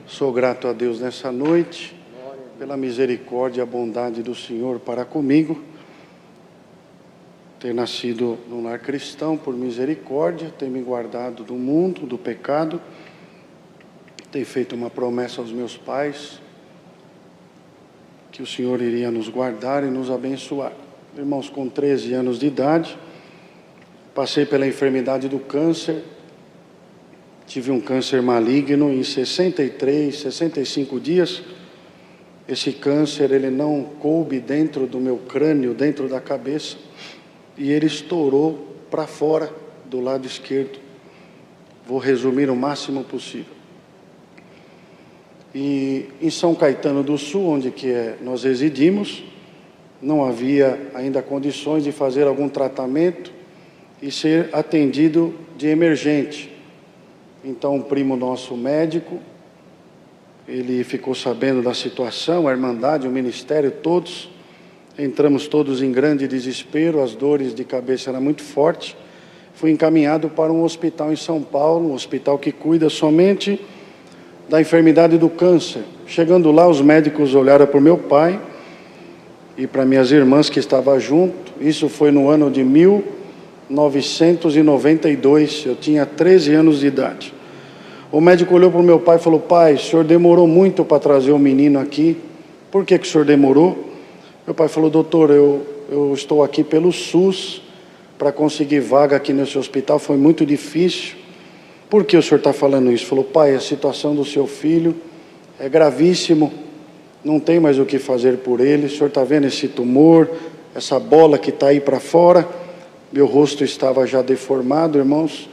Sou grato a Deus nessa noite, pela misericórdia e a bondade do Senhor para comigo. Ter nascido num lar cristão por misericórdia, ter me guardado do mundo, do pecado, ter feito uma promessa aos meus pais, que o Senhor iria nos guardar e nos abençoar. Irmãos, com 13 anos de idade, passei pela enfermidade do câncer. Tive um câncer maligno em 65 dias. Esse câncer, ele não coube dentro do meu crânio, dentro da cabeça, e ele estourou para fora do lado esquerdo. Vou resumir o máximo possível. E em São Caetano do Sul, onde nós residimos, não havia ainda condições de fazer algum tratamento e ser atendido de emergente. Então, um primo nosso médico, ele ficou sabendo da situação, a Irmandade, o Ministério, todos. Entramos todos em grande desespero, as dores de cabeça eram muito fortes. Fui encaminhado para um hospital em São Paulo, um hospital que cuida somente da enfermidade do câncer. Chegando lá, os médicos olharam para o meu pai e para minhas irmãs que estavam junto. Isso foi no ano de 1992, eu tinha 13 anos de idade. O médico olhou para o meu pai e falou: pai, o senhor demorou muito para trazer o menino aqui, por que o senhor demorou? Meu pai falou: doutor, eu estou aqui pelo SUS, para conseguir vaga aqui nesse hospital foi muito difícil. Por que o senhor está falando isso? Falou: pai, a situação do seu filho é gravíssimo, não tem mais o que fazer por ele, o senhor está vendo esse tumor, essa bola que está aí para fora? Meu rosto estava já deformado, irmãos.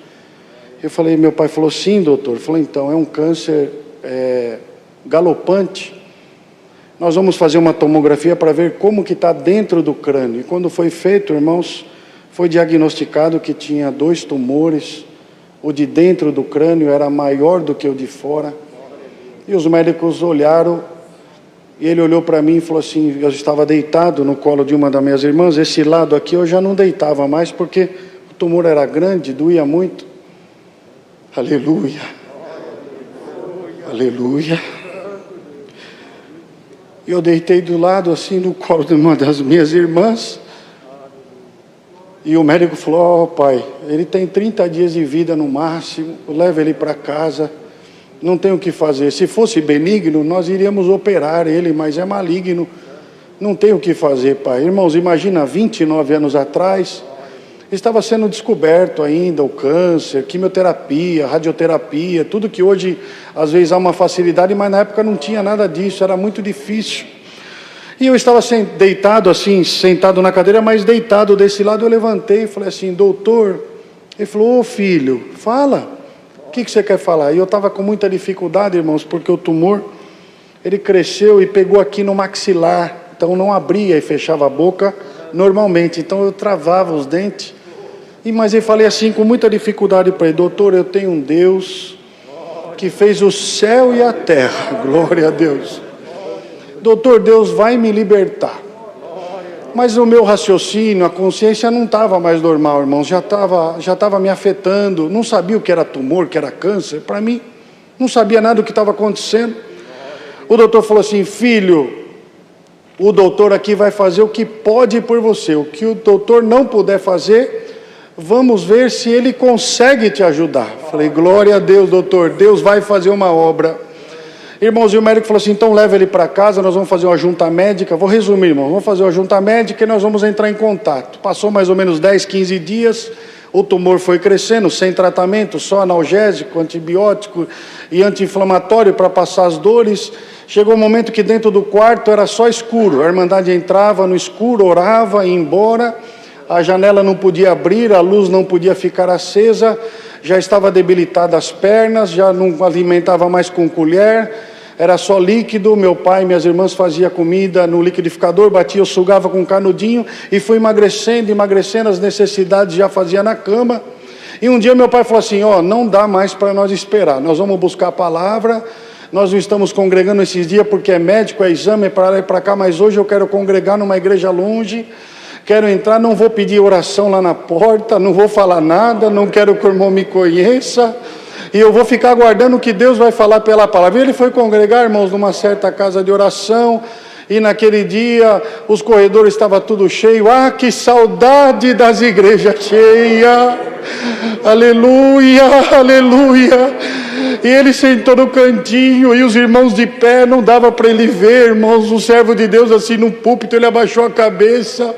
Eu falei, meu pai falou: sim, doutor. Ele falou: então, é um câncer galopante. Nós vamos fazer uma tomografia para ver como que está dentro do crânio. E quando foi feito, irmãos, foi diagnosticado que tinha 2 tumores. O de dentro do crânio era maior do que o de fora. E os médicos olharam, e ele olhou para mim e falou assim, eu estava deitado no colo de uma das minhas irmãs, esse lado aqui eu já não deitava mais, porque o tumor era grande, doía muito. Aleluia, aleluia. E eu deitei do lado assim no colo de uma das minhas irmãs, e o médico falou: pai, ele tem 30 dias de vida no máximo, leva ele para casa, não tem o que fazer. Se fosse benigno, nós iríamos operar ele, mas é maligno, não tem o que fazer, pai. Irmãos, imagina, 29 anos atrás, estava sendo descoberto ainda o câncer, quimioterapia, radioterapia, tudo que hoje às vezes há uma facilidade, mas na época não tinha nada disso, era muito difícil. E eu estava deitado assim, sentado na cadeira, mas deitado desse lado. Eu levantei e falei assim: doutor. Ele falou: ô filho, fala, o que você quer falar? E eu estava com muita dificuldade, irmãos, porque o tumor, ele cresceu e pegou aqui no maxilar, então não abria e fechava a boca normalmente, então eu travava os dentes. Mas eu falei assim com muita dificuldade para ele: doutor, eu tenho um Deus que fez o céu e a terra, glória a Deus. Doutor, Deus vai me libertar. Mas o meu raciocínio, a consciência não estava mais normal, irmãos, já estava me afetando, não sabia o que era tumor, o que era câncer, para mim, não sabia nada do que estava acontecendo. O doutor falou assim: filho, o doutor aqui vai fazer o que pode por você, o que o doutor não puder fazer, vamos ver se ele consegue te ajudar. Falei: glória a Deus, doutor, Deus vai fazer uma obra. Irmãos, e o médico falou assim: então leva ele para casa, nós vamos fazer uma junta médica. Vou resumir, irmão, vamos fazer uma junta médica e nós vamos entrar em contato. Passou mais ou menos 10, 15 dias, o tumor foi crescendo, sem tratamento, só analgésico, antibiótico e anti-inflamatório para passar as dores. Chegou um momento que dentro do quarto era só escuro, a Irmandade entrava no escuro, orava, ia embora, a janela não podia abrir, a luz não podia ficar acesa, já estava debilitada as pernas, já não alimentava mais com colher, era só líquido. Meu pai e minhas irmãs faziam comida no liquidificador, batia, eu sugava com um canudinho, e fui emagrecendo, as necessidades já fazia na cama. E um dia meu pai falou assim: não dá mais para nós esperar, nós vamos buscar a palavra, nós não estamos congregando esses dias porque é médico, é exame, é para lá e para cá, mas hoje eu quero congregar numa igreja longe, quero entrar, não vou pedir oração lá na porta, não vou falar nada, não quero que o irmão me conheça, e eu vou ficar aguardando o que Deus vai falar pela palavra. E ele foi congregar, irmãos, numa certa casa de oração, e naquele dia os corredores estavam tudo cheio. Ah, que saudade das igrejas cheias! Aleluia, aleluia! E ele sentou no cantinho, e os irmãos de pé, não dava para ele ver, irmãos, um servo de Deus assim no púlpito, ele abaixou a cabeça,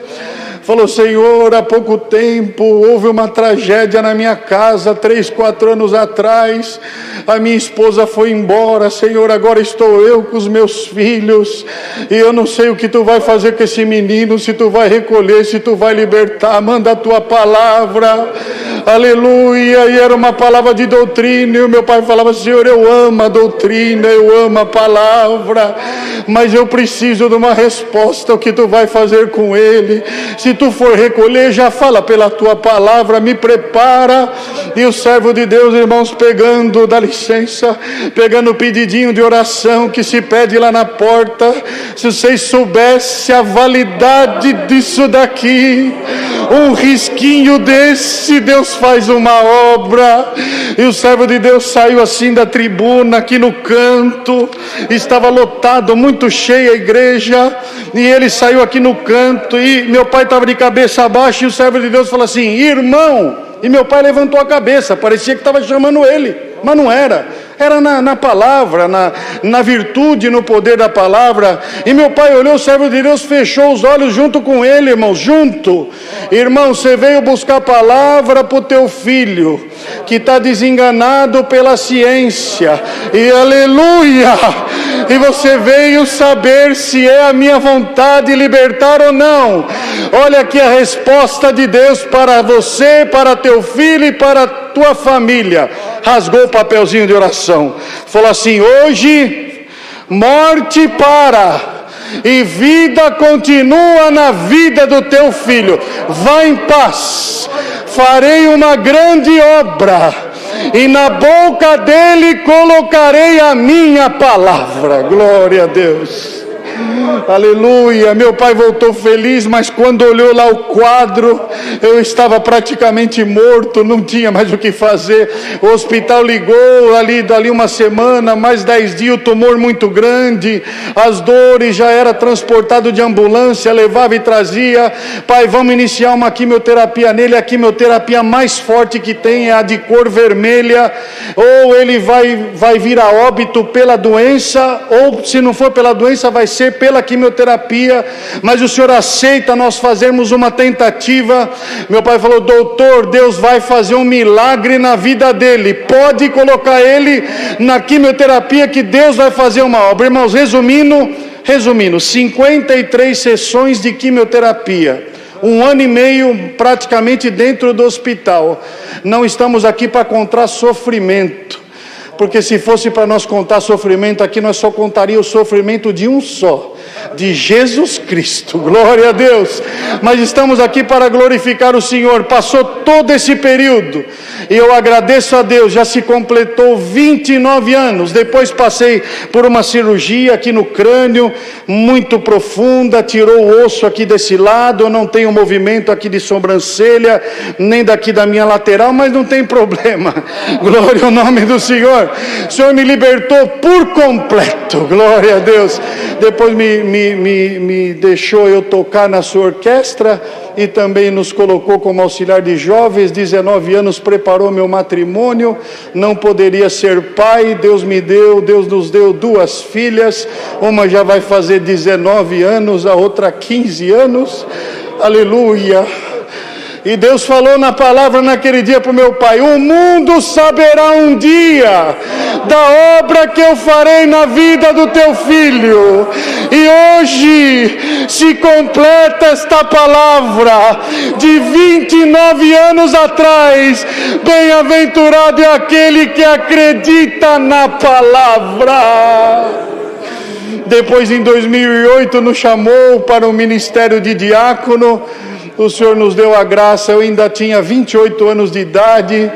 falou: Senhor, há pouco tempo houve uma tragédia na minha casa, 3, 4 anos atrás, a minha esposa foi embora, Senhor, agora estou eu com os meus filhos, e eu não sei o que tu vai fazer com esse menino, se tu vai recolher, se tu vai libertar, manda a tua palavra, aleluia. E era uma palavra de doutrina, e o meu pai falava: Senhor, eu amo a doutrina, eu amo a palavra, mas eu preciso de uma resposta, o que tu vai fazer com ele? Se tu for recolher, já fala pela tua palavra, me prepara. E o servo de Deus, irmãos, pegando, dá licença, pegando o pedidinho de oração que se pede lá na porta, se vocês soubessem a validade disso daqui, um risquinho desse, Deus faz uma obra. E o servo de Deus saiu assim da tribuna, aqui no canto, estava lotado, muito cheia a igreja, e ele saiu aqui no canto, e meu pai estava de cabeça abaixo, e o servo de Deus falou assim: irmão, e meu pai levantou a cabeça, parecia que estava chamando ele, mas não era, era na palavra, na virtude, no poder da palavra. E meu pai olhou, o servo de Deus fechou os olhos junto com ele, irmão, junto. Irmão, você veio buscar a palavra para o teu filho, que está desenganado pela ciência, e aleluia, e você veio saber se é a minha vontade libertar ou não. Olha aqui a resposta de Deus para você, para teu filho e para tua família. Rasgou o papelzinho de oração, falou assim: hoje morte para e vida continua na vida do teu filho, vá em paz, farei uma grande obra, e na boca dele colocarei a minha palavra. Glória a Deus, aleluia. Meu pai voltou feliz, mas quando olhou lá o quadro, eu estava praticamente morto, não tinha mais o que fazer. O hospital ligou ali uma semana, mais 10 dias, o tumor muito grande, as dores, já era transportado de ambulância, levava e trazia. Pai, vamos iniciar uma quimioterapia nele, a quimioterapia mais forte que tem é a de cor vermelha, ou ele vai vir a óbito pela doença, ou se não for pela doença, vai ser pela quimioterapia, mas o senhor aceita nós fazermos uma tentativa? Meu pai falou: doutor, Deus vai fazer um milagre na vida dele, pode colocar ele na quimioterapia que Deus vai fazer uma obra. Irmãos, resumindo, 53 sessões de quimioterapia, 1 ano e meio praticamente dentro do hospital. Não estamos aqui para contar sofrimento, porque se fosse para nós contar sofrimento aqui, nós só contaria o sofrimento de um só, de Jesus Cristo. Glória a Deus. Mas estamos aqui para glorificar o Senhor. Passou todo esse período, e eu agradeço a Deus, já se completou 29 anos. Depois passei por uma cirurgia aqui no crânio, muito profunda, tirou o osso aqui desse lado, eu não tenho movimento aqui de sobrancelha, nem daqui da minha lateral, mas não tem problema. Glória ao nome do Senhor. O Senhor me libertou por completo, glória a Deus. Depois me deixou eu tocar na sua orquestra, e também nos colocou como auxiliar de jovens. 19 anos preparou meu matrimônio, não poderia ser pai, Deus nos deu 2 filhas, uma já vai fazer 19 anos, a outra 15 anos, aleluia. E Deus falou na palavra naquele dia para o meu pai: o mundo saberá um dia da obra que eu farei na vida do teu filho. E hoje se completa esta palavra de 29 anos atrás. Bem-aventurado é aquele que acredita na palavra. Depois, em 2008, nos chamou para o ministério de diácono. O Senhor nos deu a graça, eu ainda tinha 28 anos de idade,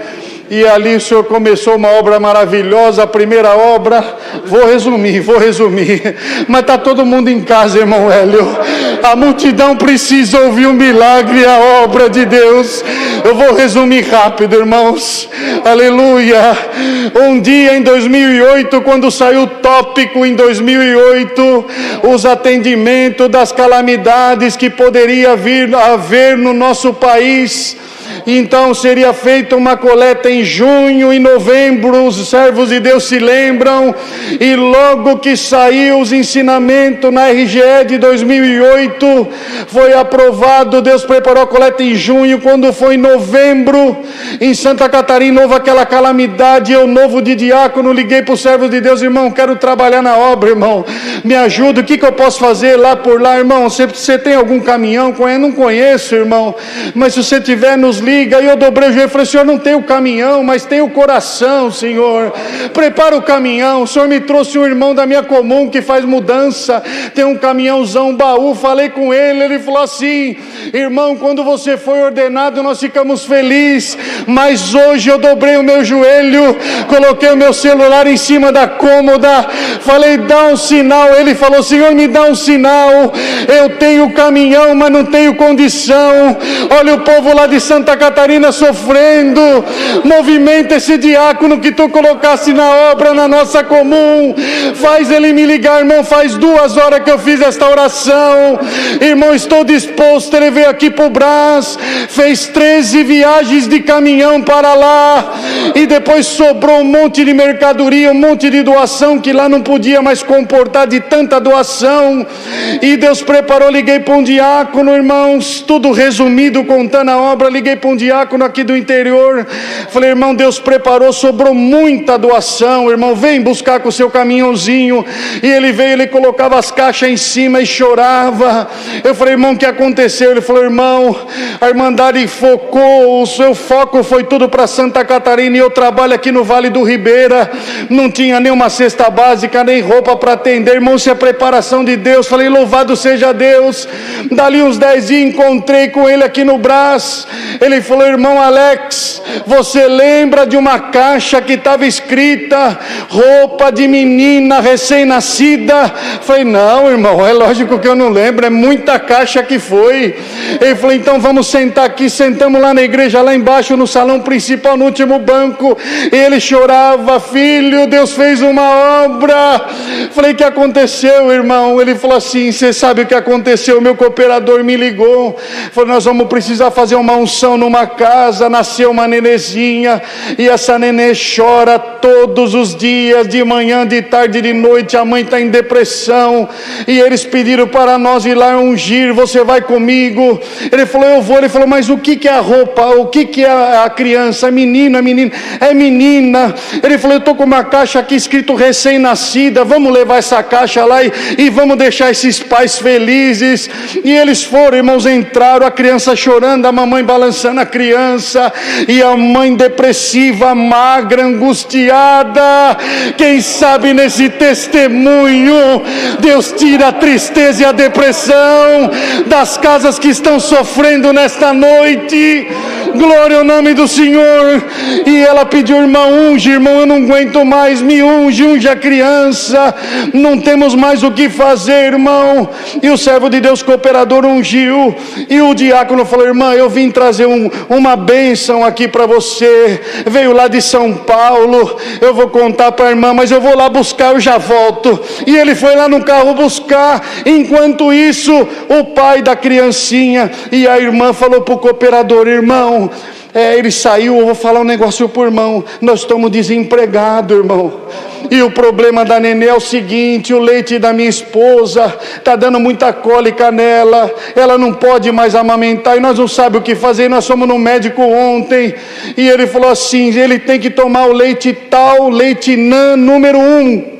e ali o Senhor começou uma obra maravilhosa. A primeira obra, vou resumir, mas está todo mundo em casa, irmão Hélio, A multidão precisa ouvir o milagre e a obra de Deus. Eu vou resumir rápido, irmãos. Aleluia. Um dia em 2008, quando saiu o tópico em 2008, os atendimentos das calamidades que poderia vir a haver no nosso país. Então seria feita uma coleta em junho e novembro, os servos de Deus se lembram, e logo que saiu os ensinamentos na RGE de 2008, foi aprovado, Deus preparou a coleta em junho. Quando foi em novembro, em Santa Catarina, houve aquela calamidade, eu novo de diácono, liguei para os servos de Deus: irmão, quero trabalhar na obra, irmão, me ajuda, o que eu posso fazer lá por lá, irmão? Você tem algum caminhão? Eu não conheço, irmão, mas se você tiver, nos liga. E eu dobrei o joelho e falei: Senhor, não tem o caminhão, mas tem o coração, Senhor, prepara o caminhão. O Senhor me trouxe um irmão da minha comum que faz mudança, tem um caminhãozão, um baú. Falei com ele, ele falou assim: irmão, quando você foi ordenado nós ficamos felizes, mas hoje eu dobrei o meu joelho, coloquei o meu celular em cima da cômoda, falei: dá um sinal. Ele falou: Senhor, me dá um sinal, eu tenho caminhão, mas não tenho condição. Olha o povo lá de Santa Catarina sofrendo, movimenta esse diácono que tu colocasse na obra, na nossa comum, faz ele me ligar, irmão. Faz 2 horas que eu fiz esta oração, irmão, estou disposto. Ele veio aqui para o Brás, fez 13 viagens de caminhão para lá, e depois sobrou um monte de mercadoria, um monte de doação, que lá não podia mais comportar de tanta doação, e Deus preparou. Liguei para um diácono, irmãos, tudo resumido, contando a obra. Liguei para um diácono aqui do interior, falei: irmão, Deus preparou, sobrou muita doação, irmão, vem buscar com o seu caminhãozinho. E ele veio, ele colocava as caixas em cima e chorava. Eu falei: irmão, o que aconteceu? Ele falou: irmão, a Irmandade focou, o seu foco foi tudo para Santa Catarina, e eu trabalho aqui no Vale do Ribeira, não tinha nenhuma cesta básica, nem roupa para atender, irmão, isso é preparação de Deus. Falei: louvado seja Deus. Dali uns 10 dias encontrei com ele aqui no Brás. Ele falou: irmão Alex, você lembra de uma caixa que estava escrita roupa de menina recém-nascida? Falei: não, irmão, é lógico que eu não lembro, é muita caixa que foi. Ele falou: então vamos sentar aqui. Sentamos lá na igreja, lá embaixo no salão principal, no último banco. Ele chorava: filho, Deus fez uma obra. Falei: o que aconteceu, irmão? Ele falou assim: você sabe o que aconteceu? Meu cooperador me ligou, falou: nós vamos precisar fazer uma unção numa casa, nasceu uma nenezinha, e essa nenê chora todos os dias, de manhã, de tarde, de noite, a mãe está em depressão, e eles pediram para nós ir lá ungir, você vai comigo? Ele falou: eu vou. Ele falou: mas o que é a roupa? O que é a criança? É menino, é menina? É menina. Ele falou: eu estou com uma caixa aqui escrito recém-nascida, vamos levar essa caixa lá e vamos deixar esses pais felizes. E eles foram, irmãos, entraram, a criança chorando, a mamãe balançando a criança, e a mãe depressiva, magra, angustiada. Quem sabe nesse testemunho Deus tira a tristeza e a depressão das casas que estão sofrendo nesta noite. Glória ao nome do Senhor. E ela pediu: irmão, unge, irmão, eu não aguento mais, me unge a criança, não temos mais o que fazer, irmão. E o servo de Deus cooperador ungiu, e o diácono falou: irmã, eu vim trazer uma bênção aqui para você, veio lá de São Paulo, eu vou contar para a irmã, mas eu vou lá buscar, eu já volto. E ele foi lá no carro buscar. Enquanto isso, o pai da criancinha e a irmã falou para o cooperador: irmão, ele saiu, eu vou falar um negócio para o irmão, nós estamos desempregados, irmão, e o problema da nenê é o seguinte: o leite da minha esposa está dando muita cólica nela, ela não pode mais amamentar, e nós não sabemos o que fazer. Nós fomos no médico ontem, e ele falou assim: ele tem que tomar o leite tal, leite NAN número 1.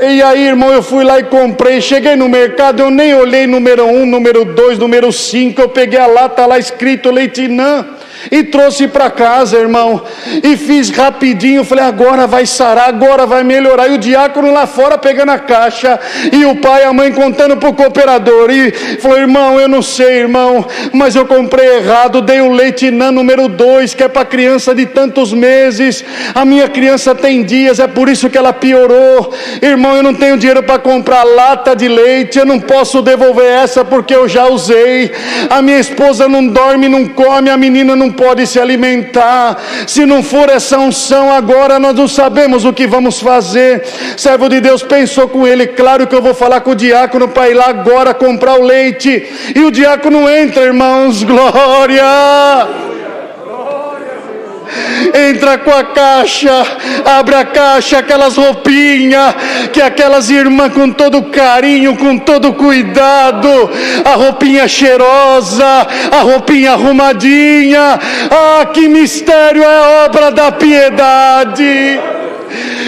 E aí, irmão, eu fui lá e comprei. Cheguei no mercado, eu nem olhei número 1, número 2, número 5. Eu peguei a lata lá escrito leite NAN. E trouxe para casa, irmão, e fiz rapidinho, falei, agora vai sarar, agora vai melhorar. E o diácono lá fora pegando a caixa, e o pai e a mãe contando para o cooperador, e falou, irmão, eu não sei, irmão, mas eu comprei errado, dei o leite Nan número 2, que é para criança de tantos meses, a minha criança tem dias, é por isso que ela piorou. Irmão, eu não tenho dinheiro para comprar lata de leite, eu não posso devolver essa porque eu já usei. A minha esposa não dorme, não come, a menina não pode se alimentar. Se não for essa unção agora, nós não sabemos o que vamos fazer. Servo de Deus pensou com ele, claro que eu vou falar com o diácono para ir lá agora comprar o leite. E o diácono entra, irmãos, glória! Entra com a caixa, abre a caixa, aquelas roupinhas, que aquelas irmãs com todo carinho, com todo cuidado, a roupinha cheirosa, a roupinha arrumadinha. Ah, que mistério, é obra da piedade.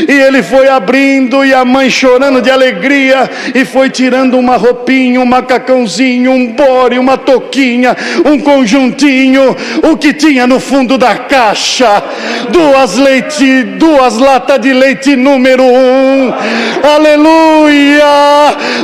E ele foi abrindo, e a mãe chorando de alegria, e foi tirando uma roupinha, um macacãozinho, um bore, uma touquinha, um conjuntinho, o que tinha no fundo da caixa, duas latas de leite número 1, aleluia,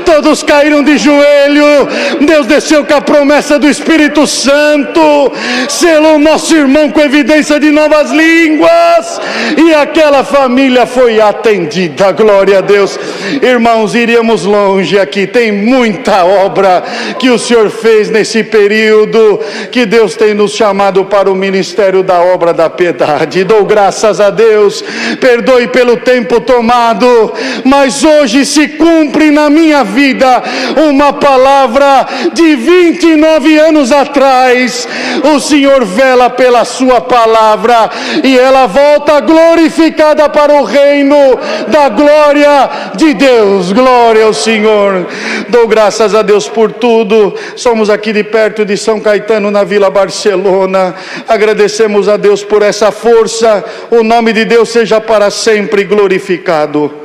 todos caíram de joelho. Deus desceu com a promessa do Espírito Santo, selou nosso irmão com evidência de novas línguas, e aquela família foi atendida, glória a Deus. Irmãos, iríamos longe aqui, tem muita obra que o Senhor fez nesse período, que Deus tem nos chamado para o ministério da obra da piedade. Dou graças a Deus, perdoe pelo tempo tomado, mas hoje se cumpre na minha vida uma palavra de 29 anos atrás. O Senhor vela pela sua palavra, e ela volta glorificada para o reino da glória de Deus. Glória ao Senhor. Dou graças a Deus por tudo. Somos aqui de perto de São Caetano, na Vila Barcelona. Agradecemos a Deus por essa força. O nome de Deus seja para sempre glorificado.